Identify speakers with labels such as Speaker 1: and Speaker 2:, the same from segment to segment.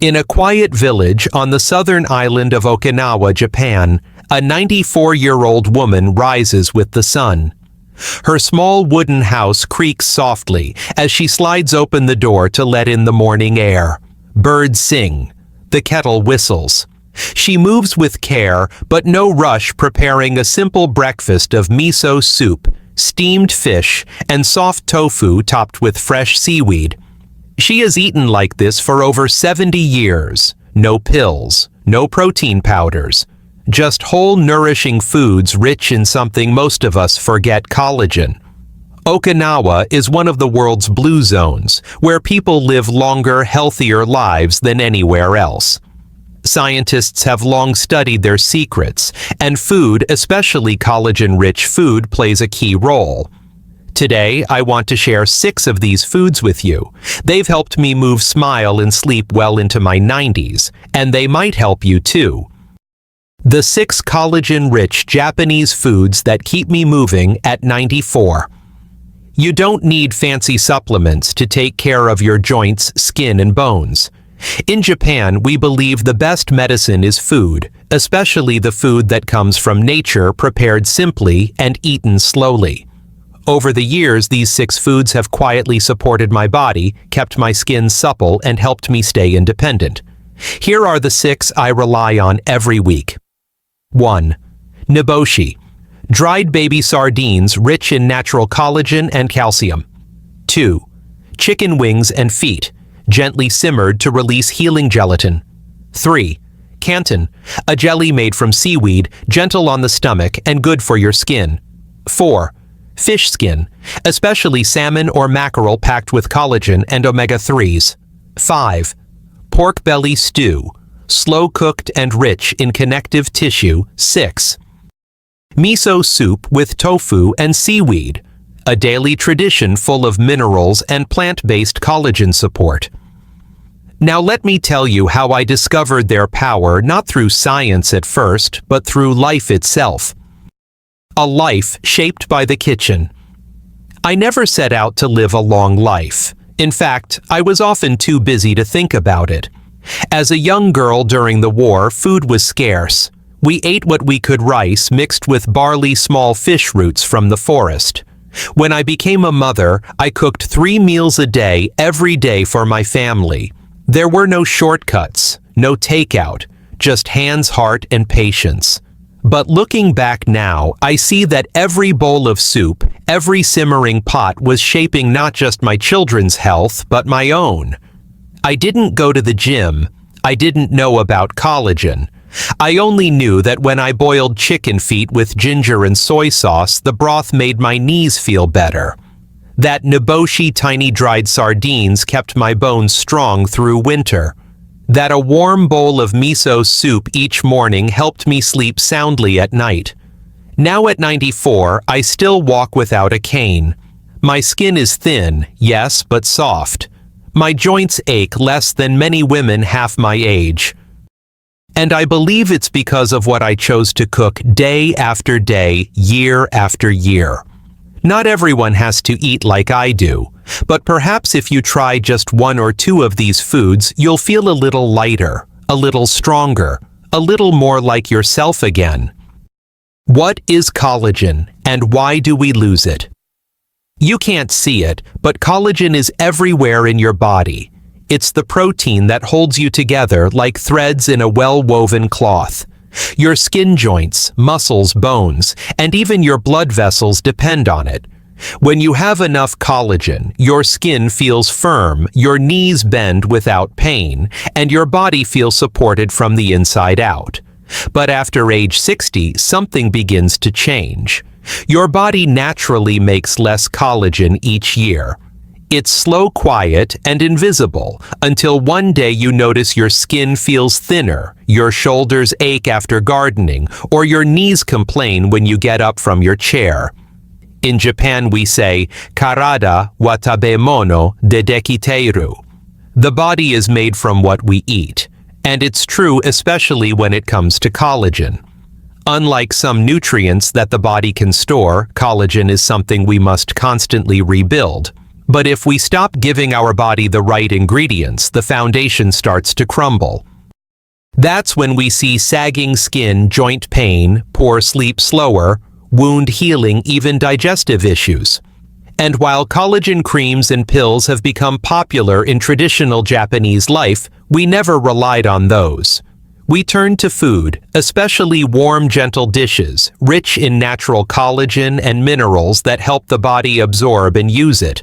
Speaker 1: In a quiet village on the southern island of Okinawa, Japan, a 94-year-old woman rises with the sun. Her small wooden house creaks softly as she slides open the door to let in the morning air. Birds sing. The kettle whistles. She moves with care, but no rush, preparing a simple breakfast of miso soup, steamed fish, and soft tofu topped with fresh seaweed. She has eaten like this for over 70 years. No pills, no protein powders. Just whole, nourishing foods rich in something most of us forget: collagen. Okinawa is one of the world's blue zones, where people live longer, healthier lives than anywhere else. Scientists have long studied their secrets, and food, especially collagen-rich food, plays a key role. Today, I want to share 6 of these foods with you. They've helped me move, smile, and sleep well into my 90s, and they might help you too. The 6 collagen-rich Japanese foods that keep me moving at 94. You don't need fancy supplements to take care of your joints, skin, and bones. In Japan, we believe the best medicine is food, especially the food that comes from nature, prepared simply and eaten slowly. Over the years, these 6 foods have quietly supported my body, kept my skin supple, and helped me stay independent. Here are the 6 I rely on every week. 1. Niboshi. Dried baby sardines rich in natural collagen and calcium. 2. Chicken wings and feet, gently simmered to release healing gelatin. 3. Canton. A jelly made from seaweed, gentle on the stomach and good for your skin. 4. Fish skin, especially salmon or mackerel packed with collagen and omega-3s. 5. Pork belly stew, slow-cooked and rich in connective tissue. 6. Miso soup with tofu and seaweed, a daily tradition full of minerals and plant-based collagen support. Now let me tell you how I discovered their power, not through science at first, but through life itself. A life shaped by the kitchen. I never set out to live a long life. In fact, I was often too busy to think about it. As a young girl during the war, food was scarce. We ate what we could: rice mixed with barley, small fish roots from the forest. When I became a mother, I cooked 3 meals a day, every day for my family. There were no shortcuts, no takeout, just hands, heart, and patience. But looking back now, I see that every bowl of soup, every simmering pot was shaping not just my children's health, but my own. I didn't go to the gym. I didn't know about collagen. I only knew that when I boiled chicken feet with ginger and soy sauce, the broth made my knees feel better. That niboshi, tiny dried sardines, kept my bones strong through winter. That a warm bowl of miso soup each morning helped me sleep soundly at night. Now at 94, I still walk without a cane. My skin is thin, yes, but soft. My joints ache less than many women half my age. And I believe it's because of what I chose to cook day after day, year after year. Not everyone has to eat like I do, but perhaps if you try just 1 or 2 of these foods, you'll feel a little lighter, a little stronger, a little more like yourself again. What is collagen, and why do we lose it? You can't see it, but collagen is everywhere in your body. It's the protein that holds you together like threads in a well-woven cloth. Your skin joints, muscles, bones, and even your blood vessels depend on it. When you have enough collagen, your skin feels firm, your knees bend without pain, and your body feels supported from the inside out. But after age 60, something begins to change. Your body naturally makes less collagen each year. It's slow, quiet, and invisible until one day you notice your skin feels thinner, your shoulders ache after gardening, or your knees complain when you get up from your chair. In Japan we say, "Karada wa tabemono de dekiteru." The body is made from what we eat, and it's true especially when it comes to collagen. Unlike some nutrients that the body can store, collagen is something we must constantly rebuild. But if we stop giving our body the right ingredients, the foundation starts to crumble. That's when we see sagging skin, joint pain, poor sleep slower, wound healing, even digestive issues. And while collagen creams and pills have become popular in traditional Japanese life, we never relied on those. We turned to food, especially warm, gentle dishes, rich in natural collagen and minerals that help the body absorb and use it.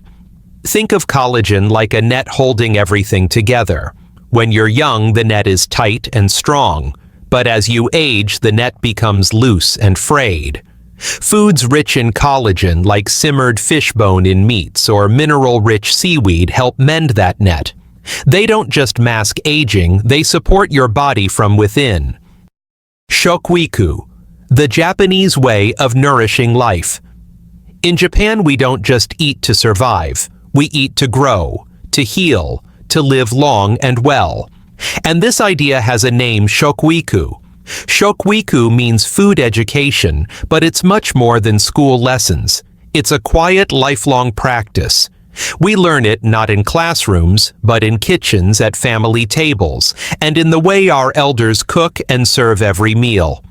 Speaker 1: Think of collagen like a net holding everything together. When you're young, the net is tight and strong, but as you age, the net becomes loose and frayed. Foods rich in collagen, like simmered fish bone in meats or mineral-rich seaweed, help mend that net. They don't just mask aging, they support your body from within. Shokuiku, the Japanese way of nourishing life. In Japan, we don't just eat to survive. We eat to grow, to heal, to live long and well. And this idea has a name, shokuiku. Shokuiku means food education, but it's much more than school lessons. It's a quiet, lifelong practice. We learn it not in classrooms, but in kitchens, at family tables, and in the way our elders cook and serve every meal.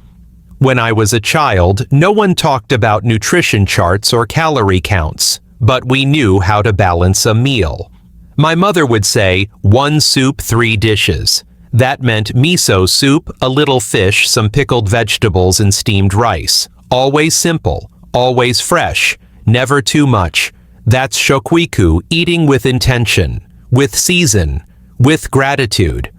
Speaker 1: When I was a child, no one talked about nutrition charts or calorie counts, but we knew how to balance a meal. My mother would say, 1 soup, 3 dishes. That meant miso soup, a little fish, some pickled vegetables, and steamed rice. Always simple, always fresh, never too much. That's shokuiku, eating with intention, with season, with gratitude.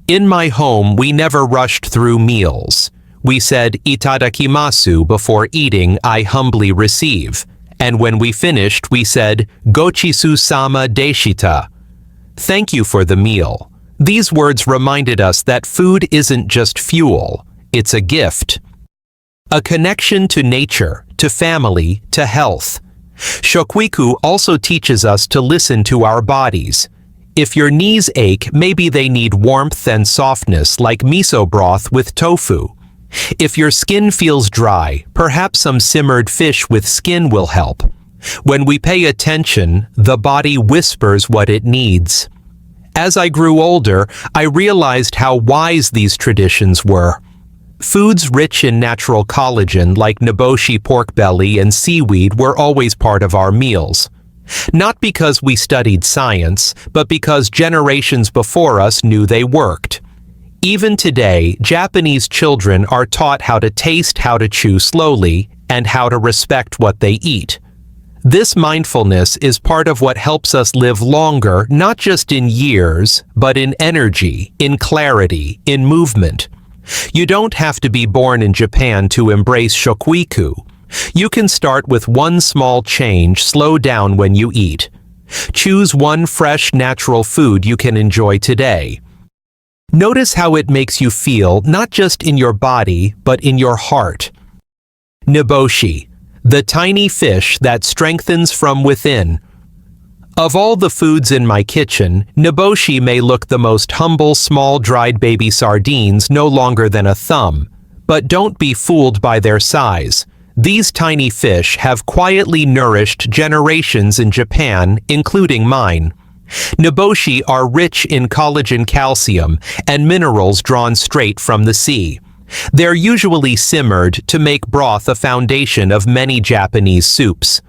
Speaker 1: In my home, we never rushed through meals. We said, itadakimasu, before eating, I humbly receive. And when we finished, we said, gochisu-sama deshita. Thank you for the meal. These words reminded us that food isn't just fuel, it's a gift. A connection to nature, to family, to health. Shokuiku also teaches us to listen to our bodies. If your knees ache, maybe they need warmth and softness like miso broth with tofu. If your skin feels dry, perhaps some simmered fish with skin will help. When we pay attention, the body whispers what it needs. As I grew older, I realized how wise these traditions were. Foods rich in natural collagen like niboshi pork belly and seaweed were always part of our meals. Not because we studied science, but because generations before us knew they worked. Even today, Japanese children are taught how to taste, how to chew slowly, and how to respect what they eat. This mindfulness is part of what helps us live longer, not just in years, but in energy, in clarity, in movement. You don't have to be born in Japan to embrace shokuiku. You can start with one small change, slow down when you eat. Choose one fresh, natural food you can enjoy today. Notice how it makes you feel, not just in your body, but in your heart. Niboshi, the tiny fish that strengthens from within. Of all the foods in my kitchen, niboshi may look the most humble, small dried baby sardines no longer than a thumb. But don't be fooled by their size. These tiny fish have quietly nourished generations in Japan, including mine. Niboshi are rich in collagen, calcium, and minerals drawn straight from the sea. They're usually simmered to make broth, a foundation of many Japanese soups.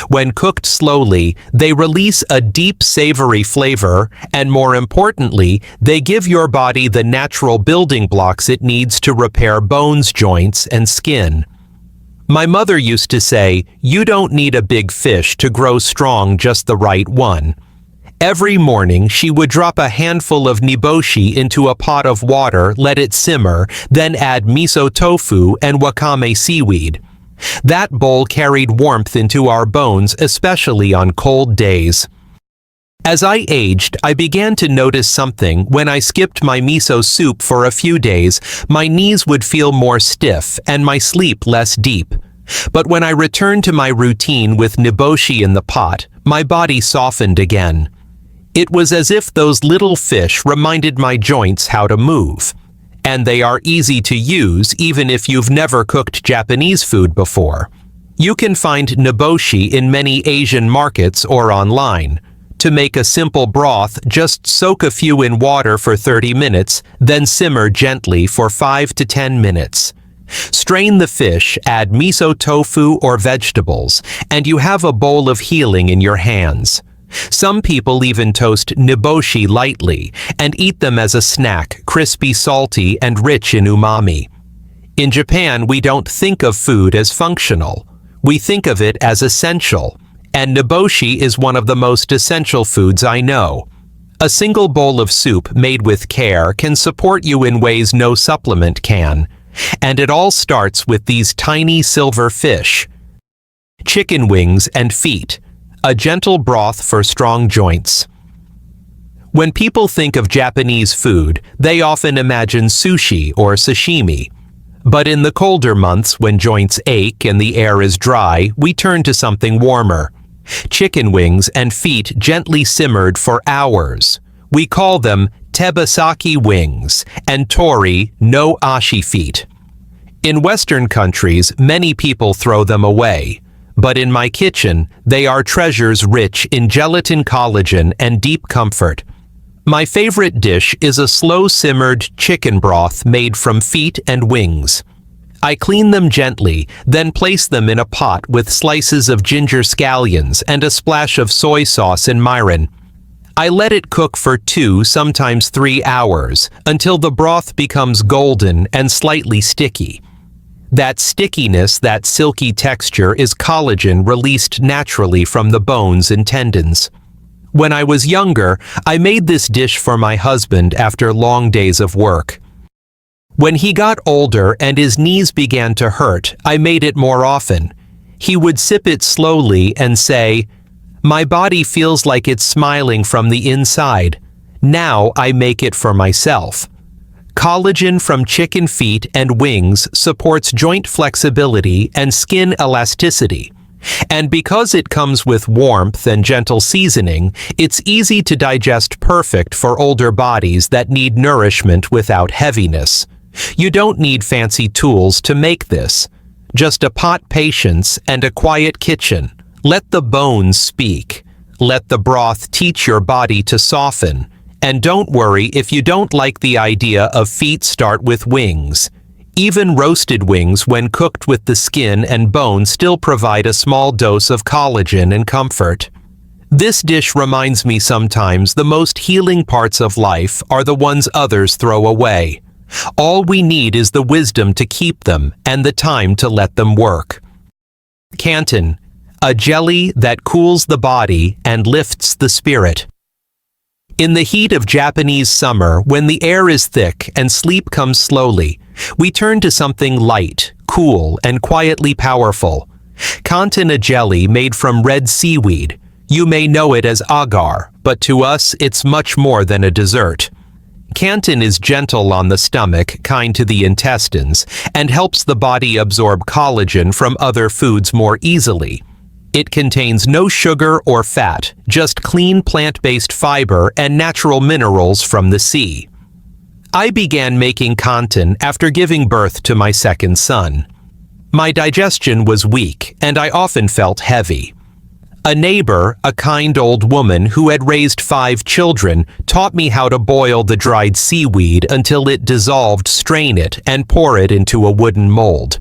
Speaker 1: When cooked slowly, they release a deep, savory flavor, and more importantly, they give your body the natural building blocks it needs to repair bones, joints, and skin. My mother used to say, "You don't need a big fish to grow strong, just the right one." Every morning, she would drop a handful of niboshi into a pot of water, let it simmer, then add miso tofu and wakame seaweed. That bowl carried warmth into our bones, especially on cold days. As I aged, I began to notice something. When I skipped my miso soup for a few days, my knees would feel more stiff and my sleep less deep. But when I returned to my routine with niboshi in the pot, my body softened again. It was as if those little fish reminded my joints how to move. And they are easy to use even if you've never cooked Japanese food before. You can find niboshi in many Asian markets or online. To make a simple broth, just soak a few in water for 30 minutes, then simmer gently for 5 to 10 minutes. Strain the fish, add miso tofu or vegetables, and you have a bowl of healing in your hands. Some people even toast niboshi lightly and eat them as a snack, crispy, salty, and rich in umami. In Japan, we don't think of food as functional. We think of it as essential. And niboshi is one of the most essential foods I know. A single bowl of soup made with care can support you in ways no supplement can. And it all starts with these tiny silver fish. Chicken wings and feet, a gentle broth for strong joints. When people think of Japanese food, they often imagine sushi or sashimi. But in the colder months when joints ache and the air is dry, we turn to something warmer. Chicken wings and feet gently simmered for hours. We call them tebasaki wings and tori no ashi feet. In Western countries, many people throw them away. But in my kitchen, they are treasures rich in gelatin, collagen, and deep comfort. My favorite dish is a slow-simmered chicken broth made from feet and wings. I clean them gently, then place them in a pot with slices of ginger scallions and a splash of soy sauce and mirin. I let it cook for 2, sometimes 3 hours, until the broth becomes golden and slightly sticky. That stickiness, that silky texture, is collagen released naturally from the bones and tendons. When I was younger, I made this dish for my husband after long days of work. When he got older and his knees began to hurt, I made it more often. He would sip it slowly and say, "My body feels like it's smiling from the inside. Now I make it for myself." Collagen from chicken feet and wings supports joint flexibility and skin elasticity. And because it comes with warmth and gentle seasoning, it's easy to digest, perfect for older bodies that need nourishment without heaviness. You don't need fancy tools to make this. Just a pot, patience, and a quiet kitchen. Let the bones speak. Let the broth teach your body to soften. And don't worry if you don't like the idea of feet. Start with wings. Even roasted wings, when cooked with the skin and bone, still provide a small dose of collagen and comfort. This dish reminds me sometimes the most healing parts of life are the ones others throw away. All we need is the wisdom to keep them and the time to let them work. Canton, a jelly that cools the body and lifts the spirit. In the heat of Japanese summer, when the air is thick and sleep comes slowly, we turn to something light, cool, and quietly powerful. Canton, a jelly made from red seaweed. You may know it as agar, but to us it's much more than a dessert. Canton is gentle on the stomach, kind to the intestines, and helps the body absorb collagen from other foods more easily. It contains no sugar or fat, just clean plant-based fiber and natural minerals from the sea. I began making canton after giving birth to my second son. My digestion was weak, and I often felt heavy. A neighbor, a kind old woman who had raised 5 children, taught me how to boil the dried seaweed until it dissolved, strain it, and pour it into a wooden mold.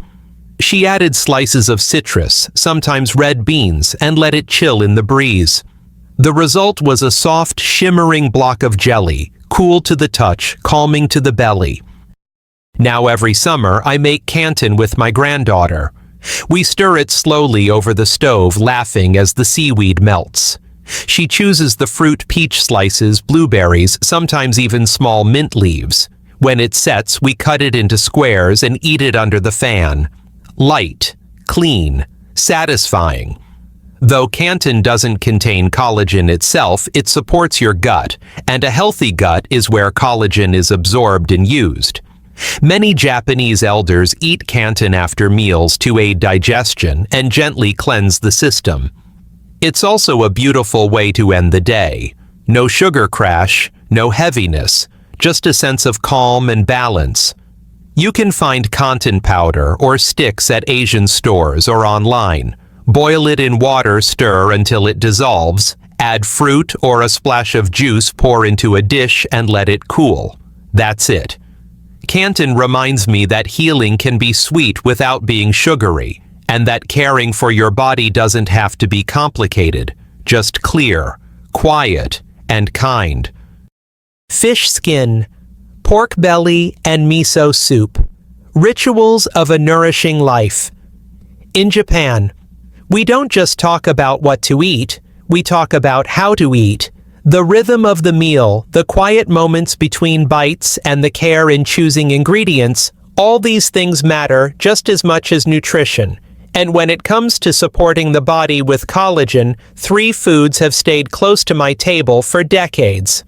Speaker 1: She added slices of citrus, sometimes red beans, and let it chill in the breeze. The result was a soft, shimmering block of jelly, cool to the touch, calming to the belly. Now every summer I make canton with my granddaughter. We stir it slowly over the stove, laughing as the seaweed melts. She chooses the fruit, peach slices, blueberries, sometimes even small mint leaves. When it sets, we cut it into squares and eat it under the fan. Light, clean, satisfying. Though canton doesn't contain collagen itself, it supports your gut, and a healthy gut is where collagen is absorbed and used. Many Japanese elders eat canton after meals to aid digestion and gently cleanse the system. It's also a beautiful way to end the day. No sugar crash, no heaviness, just a sense of calm and balance. You can find Kantan powder or sticks at Asian stores or online. Boil it in water, stir until it dissolves. Add fruit or a splash of juice, pour into a dish and let it cool. That's it. Kantan reminds me that healing can be sweet without being sugary, and that caring for your body doesn't have to be complicated, just clear, quiet, and kind.
Speaker 2: Fish skin, pork belly, and miso soup. Rituals of a nourishing life. In Japan, we don't just talk about what to eat, we talk about how to eat. The rhythm of the meal, the quiet moments between bites, and the care in choosing ingredients, all these things matter just as much as nutrition. And when it comes to supporting the body with collagen, 3 foods have stayed close to my table for decades.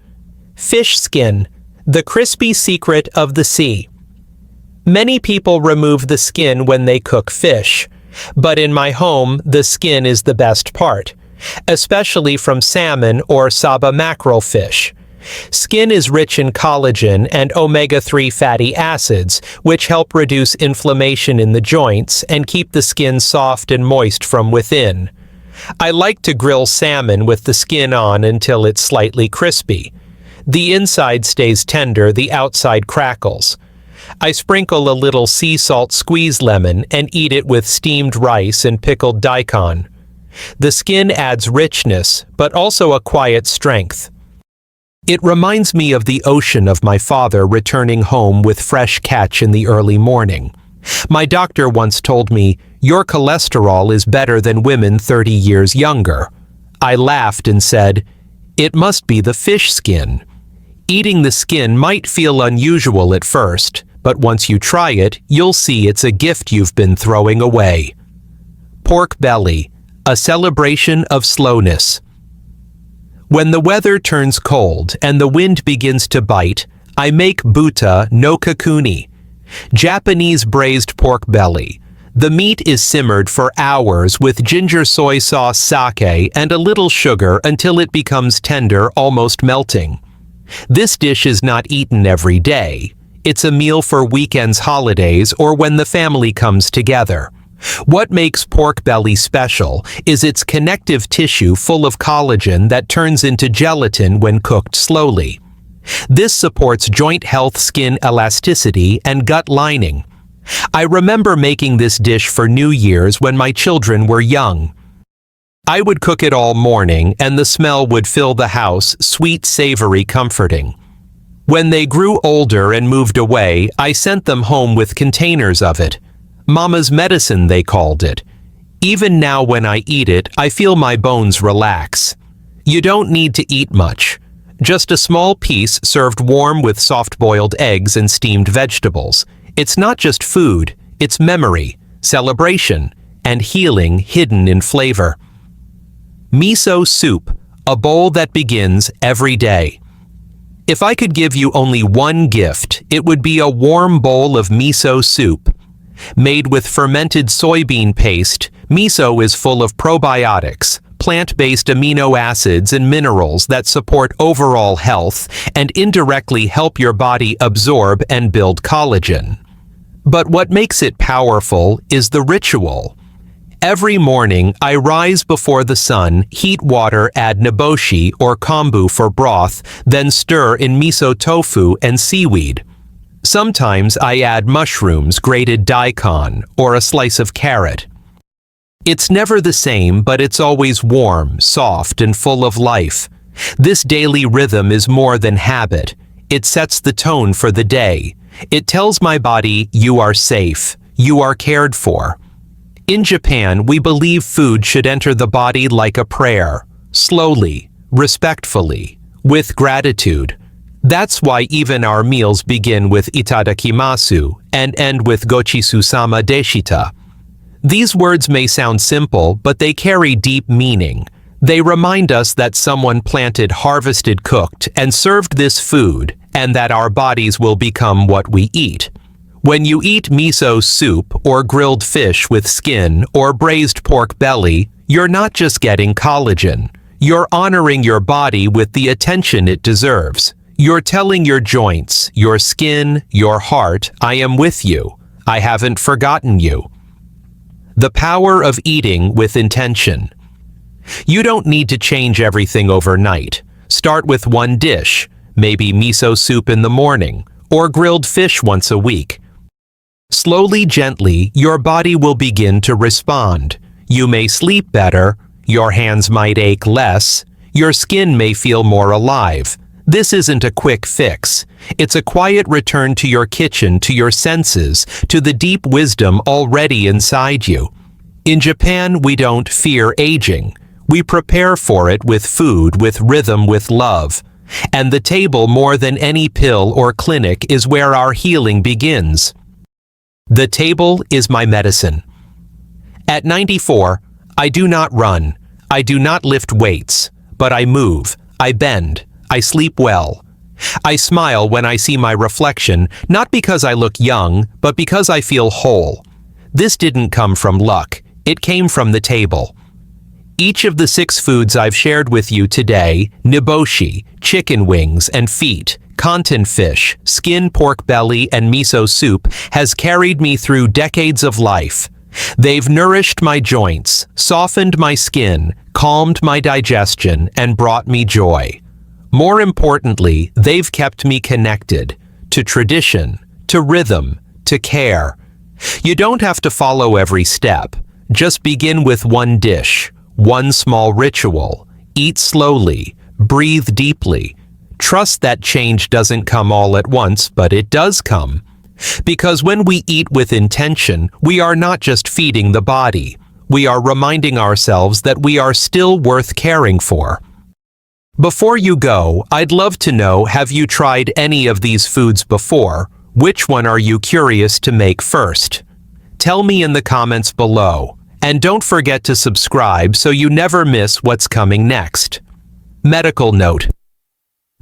Speaker 2: Fish skin, the crispy secret of the sea. Many people remove the skin when they cook fish, but in my home, the skin is the best part, especially from salmon or Saba mackerel fish. Skin is rich in collagen and omega-3 fatty acids, which help reduce inflammation in the joints and keep the skin soft and moist from within. I like to grill salmon with the skin on until it's slightly crispy. The inside stays tender, the outside crackles. I sprinkle a little sea salt squeezed lemon and eat it with steamed rice and pickled daikon. The skin adds richness, but also a quiet strength. It reminds me of the ocean of my father returning home with fresh catch in the early morning. My doctor once told me, "Your cholesterol is better than women 30 years younger." I laughed and said, "It must be the fish skin." Eating the skin might feel unusual at first, but once you try it, you'll see it's a gift you've been throwing away. Pork belly, a celebration of slowness. When the weather turns cold and the wind begins to bite, I make buta no kakuni, Japanese braised pork belly. The meat is simmered for hours with ginger soy sauce, sake, and a little sugar until it becomes tender, almost melting. This dish is not eaten every day. It's a meal for weekends, holidays, or when the family comes together. What makes pork belly special is its connective tissue full of collagen that turns into gelatin when cooked slowly. This supports joint health, skin elasticity, and gut lining. I remember making this dish for New Year's when my children were young. I would cook it all morning, and the smell would fill the house, sweet, savory, comforting. When they grew older and moved away, I sent them home with containers of it. Mama's medicine, they called it. Even now when I eat it, I feel my bones relax. You don't need to eat much. Just a small piece served warm with soft-boiled eggs and steamed vegetables. It's not just food, it's memory, celebration, and healing hidden in flavor. Miso soup, a bowl that begins every day. If I could give you only one gift, it would be a warm bowl of miso soup. Made with fermented soybean paste, miso is full of probiotics, plant-based amino acids and minerals that support overall health and indirectly help your body absorb and build collagen. But what makes it powerful is the ritual. Every morning, I rise before the sun, heat water, add naboshi or kombu for broth, then stir in miso tofu and seaweed. Sometimes I add mushrooms, grated daikon, or a slice of carrot. It's never the same, but it's always warm, soft, and full of life. This daily rhythm is more than habit. It sets the tone for the day. It tells my body, you are safe, you are cared for. In Japan, we believe food should enter the body like a prayer, slowly, respectfully, with gratitude. That's why even our meals begin with itadakimasu and end with gochisu-sama deshita. These words may sound simple, but they carry deep meaning. They remind us that someone planted, harvested, cooked, and served this food, and that our bodies will become what we eat. When you eat miso soup or grilled fish with skin or braised pork belly, you're not just getting collagen. You're honoring your body with the attention it deserves.
Speaker 1: You're telling your joints, your skin, your heart, I am with you. I haven't forgotten you. The power of eating with intention. You don't need to change everything overnight. Start with one dish, maybe miso soup in the morning, or grilled fish once a week. Slowly, gently, your body will begin to respond. You may sleep better, your hands might ache less, your skin may feel more alive. This isn't a quick fix. It's a quiet return to your kitchen, to your senses, to the deep wisdom already inside you. In Japan, we don't fear aging. We prepare for it with food, with rhythm, with love. And the table, more than any pill or clinic, is where our healing begins. The table is my medicine. At 94, I do not run. I do not lift weights, but I move, I bend, I sleep well. I smile when I see my reflection, not because I look young, but because I feel whole. This didn't come from luck. It came from the table. Each of the 6 foods I've shared with you today, niboshi, chicken wings and feet, kanton fish, skin pork belly and miso soup, has carried me through decades of life. They've nourished my joints, softened my skin, calmed my digestion, and brought me joy. More importantly, they've kept me connected to tradition, to rhythm, to care. You don't have to follow every step. Just begin with one dish, one small ritual. Eat slowly, breathe deeply. Trust that change doesn't come all at once, but it does come. Because when we eat with intention, we are not just feeding the body. We are reminding ourselves that we are still worth caring for. Before you go, I'd love to know, have you tried any of these foods before? Which one are you curious to make first? Tell me in the comments below. And don't forget to subscribe so you never miss what's coming next. Medical note.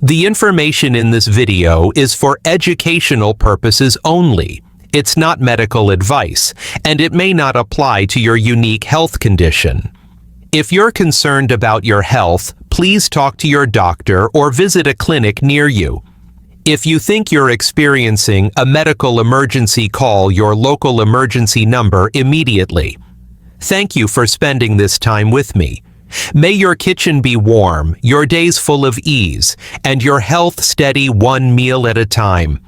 Speaker 1: The information in this video is for educational purposes only. It's not medical advice, and it may not apply to your unique health condition. If you're concerned about your health, please talk to your doctor or visit a clinic near you. If you think you're experiencing a medical emergency, call your local emergency number immediately. Thank you for spending this time with me. May your kitchen be warm, your days full of ease, and your health steady, one meal at a time.